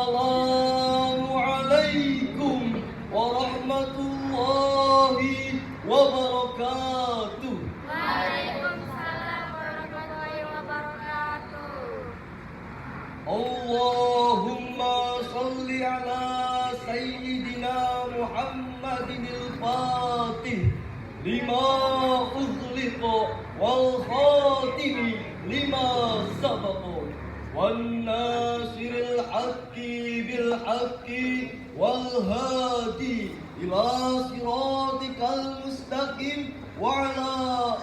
Assalamualaikum warahmatullahi wabarakatuh. Waalaikumsalam warahmatullahi wabarakatuh. Allahumma salli ala Sayyidina Muhammadin al-Fatih lima ughliqa wal khatimi lima sabaqa wan nasiril haqqi bil haqqi wal hadi ila siratikal mustaqim wa ala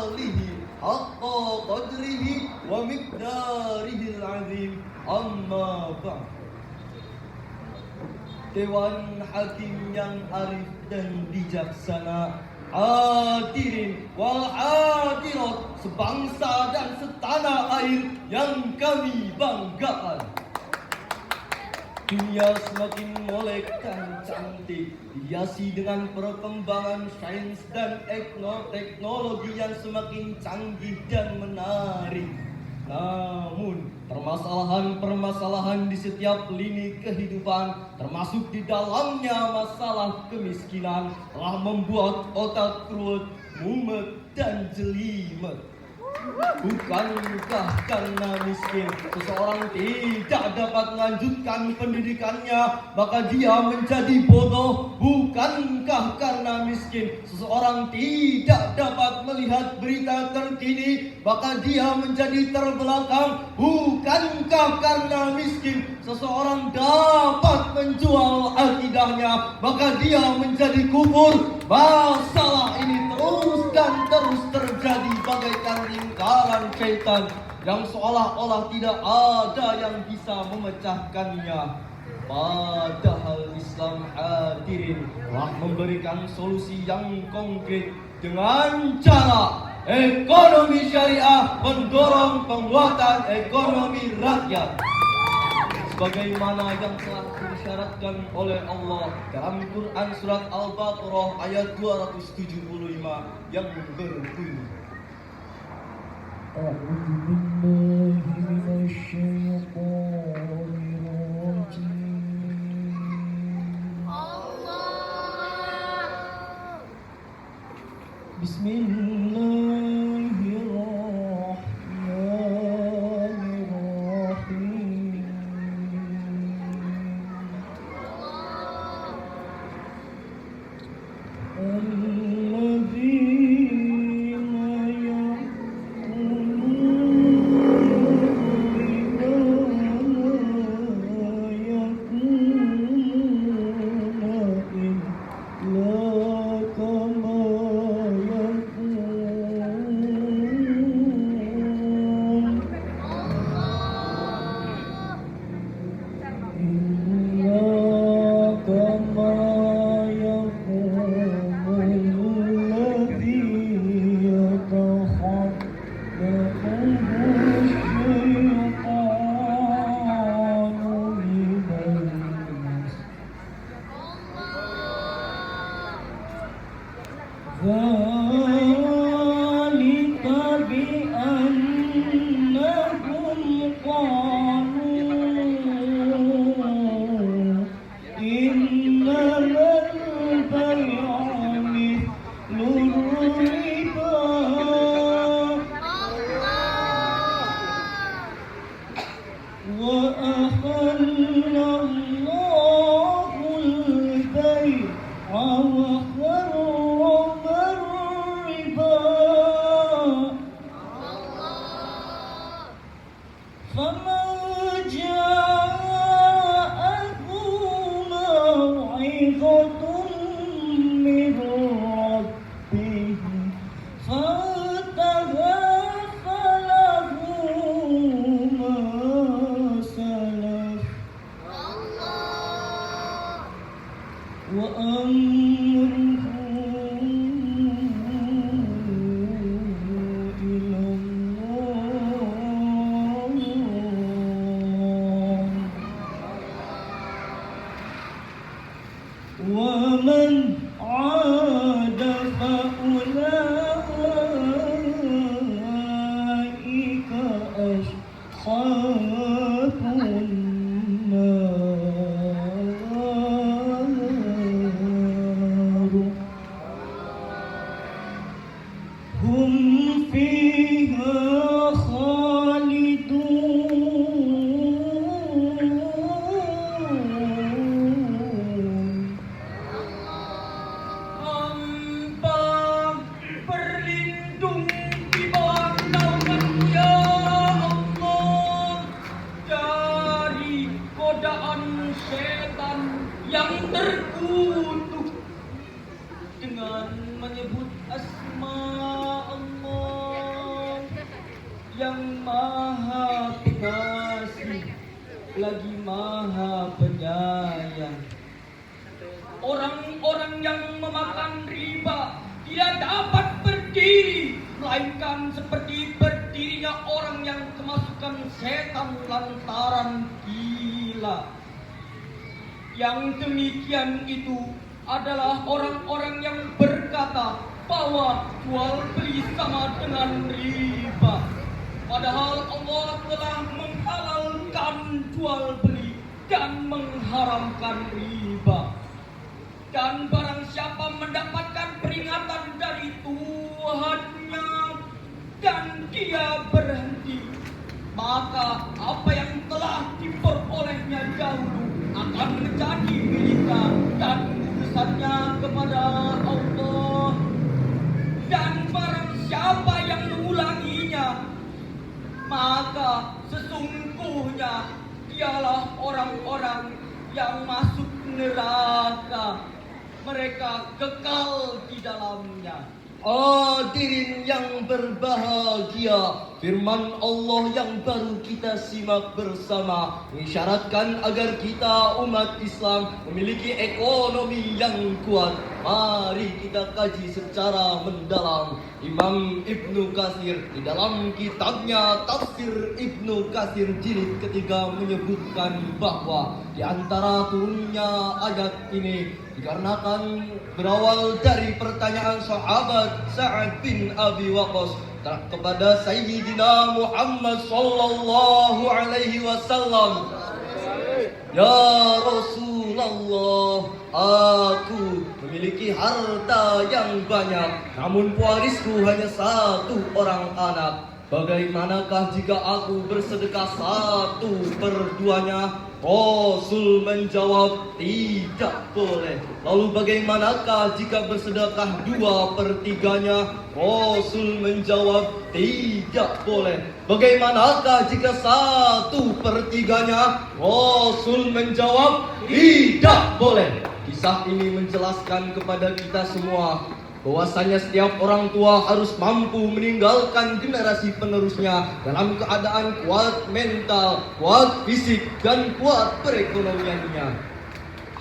alihi haqqa qadrihi wa miqdarihil azim. Amma ba'd. Dewan Hakim yang arif dan bijaksana, hadirin wal hadirat sebangsa dan setanah air yang kami banggakan. Dunia semakin molek dan cantik, dihiasi dengan perkembangan sains dan teknologi yang semakin canggih dan menarik. Namun, permasalahan-permasalahan di setiap lini kehidupan, termasuk di dalamnya masalah kemiskinan, telah membuat otak keruut, mumet, dan jelimet. Bukankah karena miskin seseorang tidak dapat melanjutkan pendidikannya maka dia menjadi bodoh? Bukankah karena miskin seseorang tidak dapat melihat berita terkini maka dia menjadi terbelakang? Bukankah karena miskin seseorang dapat menjual akidahnya maka dia menjadi kufur? Masalah ini terus dan terus terjadi bagaikan lingkaran syaitan yang seolah-olah tidak ada yang bisa memecahkannya. Padahal Islam, hadirin, telah memberikan solusi yang konkret dengan cara ekonomi syariah mendorong penguatan ekonomi rakyat, sebagaimana yang telah disyaratkan oleh Allah dalam Quran surat Al-Baqarah ayat 275 yang berbunyi: ومن عاد فأولئك أصحاب النار yang terkutuk dengan menyebut asma Allah yang maha pengasih lagi maha penyayang. Orang-orang yang memakan riba tidak dapat berdiri, melainkan seperti berdirinya orang yang kemasukan setan lantaran gila. Yang demikian itu adalah orang-orang yang berkata bahwa jual beli sama dengan riba. Padahal Allah telah menghalalkan jual beli dan mengharamkan riba. Dan barang siapa mendapatkan peringatan dari Tuhannya dan dia berhenti, maka apa yang telah diperolehnya dahulu akan menjadi miliknya dan urusannya kepada Allah. Dan barang siapa yang mengulanginya, maka sesungguhnya dialah orang-orang yang masuk neraka. Mereka kekal di dalamnya. Hadirin yang berbahagia, firman Allah yang baru kita simak bersama mengisyaratkan agar kita umat Islam memiliki ekonomi yang kuat. Mari kita kaji secara mendalam. Imam Ibnu Katsir di dalam kitabnya Tafsir Ibnu Katsir jilid ketiga menyebutkan bahwa di antara turunnya ayat ini dikarenakan berawal dari pertanyaan sahabat Sa'ad bin Abi Waqqas kepada Sayyidina Muhammad sallallahu alaihi wasallam. Ya Rasulullah, aku memiliki harta yang banyak, namun pewarisku hanya satu orang anak. Bagaimanakah jika aku bersedekah 1/2-nya? Rasul menjawab, tidak boleh. Lalu bagaimanakah jika bersedekah 2/3-nya? Rasul menjawab, tidak boleh. Bagaimanakah jika 1/3-nya? Rasul menjawab, tidak boleh. Kisah ini menjelaskan kepada kita semua bahwasanya setiap orang tua harus mampu meninggalkan generasi penerusnya dalam keadaan kuat mental, kuat fisik, dan kuat perekonomiannya.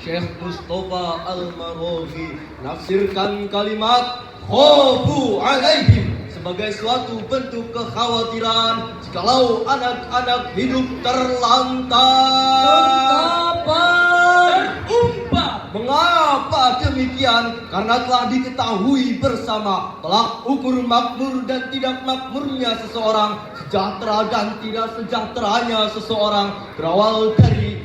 Syekh Mustafa Al-Maraghi menafsirkan kalimat khofu alaihim sebagai suatu bentuk kekhawatiran jikalau anak-anak hidup terlantar. Mengapa demikian? Karena telah diketahui bersama tolak ukur makmur dan tidak makmurnya seseorang, sejahtera dan tidak sejahteranya seseorang berawal dari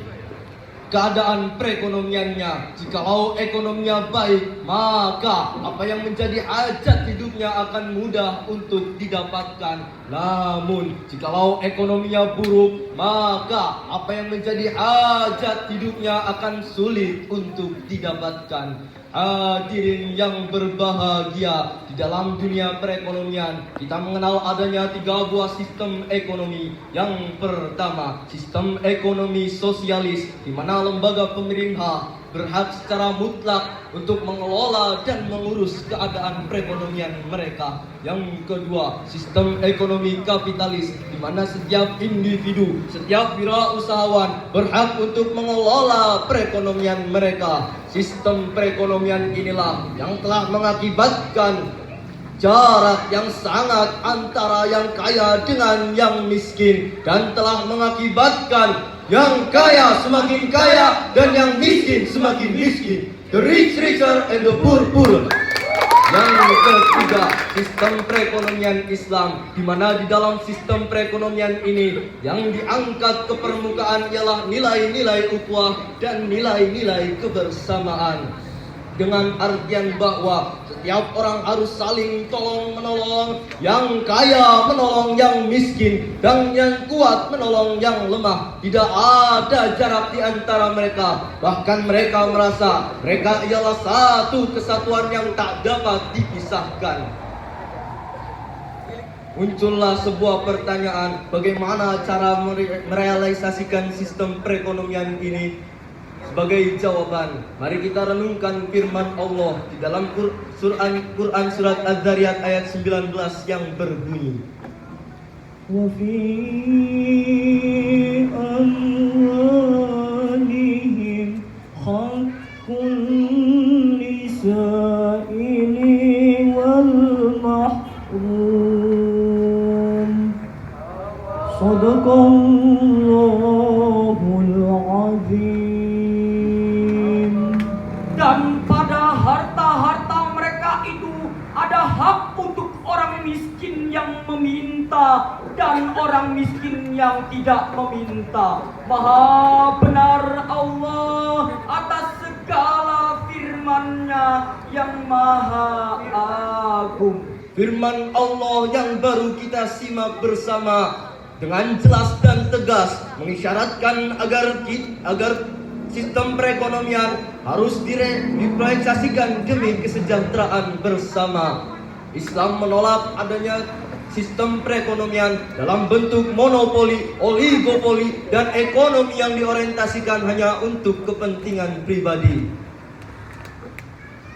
keadaan perekonomiannya. Jikalau ekonominya baik, maka apa yang menjadi hajat hidupnya akan mudah untuk didapatkan. Namun jikalau ekonominya buruk, maka apa yang menjadi hajat hidupnya akan sulit untuk didapatkan. Hadirin yang berbahagia, di dalam dunia perekonomian kita mengenal adanya 3 buah sistem ekonomi. Yang pertama, sistem ekonomi sosialis, di mana lembaga pemerintah berhak secara mutlak untuk mengelola dan mengurus keadaan perekonomian mereka. Yang kedua, sistem ekonomi kapitalis, di mana setiap individu, setiap wirausahawan berhak untuk mengelola perekonomian mereka. Sistem perekonomian inilah yang telah mengakibatkan jarak yang sangat antara yang kaya dengan yang miskin, dan telah mengakibatkan yang kaya semakin kaya dan yang miskin semakin miskin. The rich richer and the poor poorer. Yang ketiga, sistem perekonomian Islam, di mana di dalam sistem perekonomian ini yang diangkat ke permukaan ialah nilai-nilai ukhuwah dan nilai-nilai kebersamaan. Dengan artian bahwa setiap orang harus saling tolong-menolong, yang kaya menolong yang miskin, dan yang kuat menolong yang lemah. Tidak ada jarak di antara mereka. Bahkan mereka merasa mereka ialah satu kesatuan yang tak dapat dipisahkan. Muncullah sebuah pertanyaan, bagaimana cara merealisasikan sistem perekonomian ini? Sebagai jawaban, mari kita renungkan firman Allah di dalam Quran surat Az-Zariyat ayat 19 yang berbunyi, وفي أموالهم حق للسائل والمحروم صدق الله العظيم. Dan pada harta-harta mereka itu ada hak untuk orang miskin yang meminta dan orang miskin yang tidak meminta. Maha benar Allah atas segala firman-Nya yang maha agung. firman Allah yang baru kita simak bersama dengan jelas dan tegas mengisyaratkan agar sistem perekonomian harus diproyeksikan demi kesejahteraan bersama. Islam menolak adanya sistem perekonomian dalam bentuk monopoli, oligopoli, dan ekonomi yang diorientasikan hanya untuk kepentingan pribadi.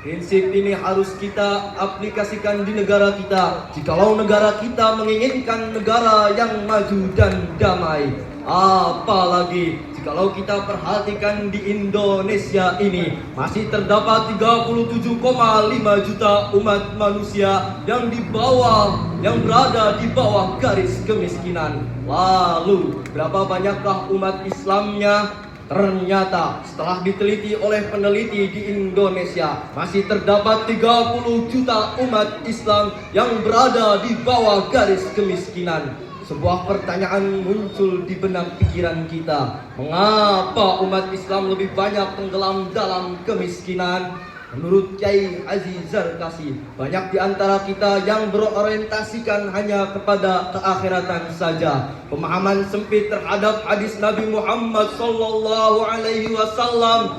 Prinsip ini harus kita aplikasikan di negara kita. Jikalau negara kita menginginkan negara yang maju dan damai, apalagi jikalau kita perhatikan di Indonesia ini masih terdapat 37,5 juta umat manusia yang berada di bawah garis kemiskinan. Lalu berapa banyakkah umat Islamnya? Ternyata setelah diteliti oleh peneliti di Indonesia masih terdapat 30 juta umat Islam yang berada di bawah garis kemiskinan. Sebuah pertanyaan muncul di benak pikiran kita. Mengapa umat Islam lebih banyak tenggelam dalam kemiskinan? Menurut Kiai Haji Zarkasi, banyak di antara kita yang berorientasikan hanya kepada keakhiratan saja. Pemahaman sempit terhadap hadis Nabi Muhammad sallallahu alaihi wasallam,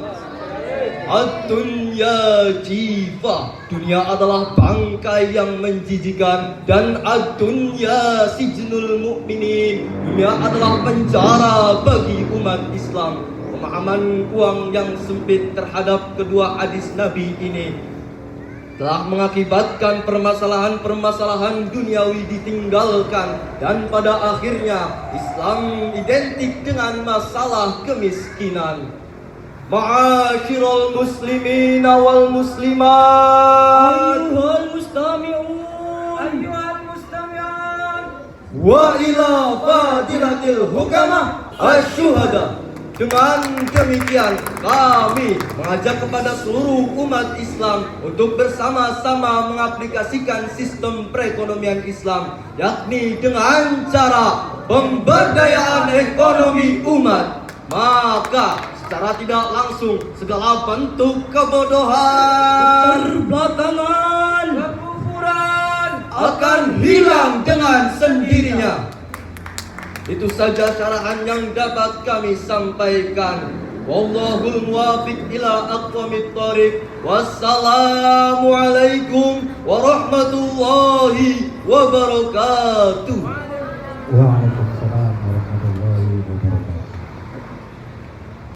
ad-dunya jifa, dunia adalah bangkai yang menjijikan, dan ad-dunya sijnul mu'minin, dunia adalah penjara bagi umat Islam. Pemahaman uang yang sempit terhadap kedua hadis Nabi ini telah mengakibatkan permasalahan-permasalahan duniawi ditinggalkan, dan pada akhirnya Islam identik dengan masalah kemiskinan. Ma'asyiral muslimin wal muslimat, ayyuhal mustami'un wa ila fadilatil hukama asyuhada. Dengan demikian kami mengajak kepada seluruh umat Islam untuk bersama-sama mengaplikasikan sistem perekonomian Islam, yakni dengan cara pemberdayaan ekonomi umat. Maka secara tidak langsung segala bentuk kebodohan, keterbatangan, kekufuran akan hilang dengan sendirinya. Itu saja syarahan yang dapat kami sampaikan. Wallahul muwaffiq ila aqwamit thoriq. Wassalamu alaikum warahmatullahi wabarakatuh. Waalaikumsalam warahmatullahi wabarakatuh.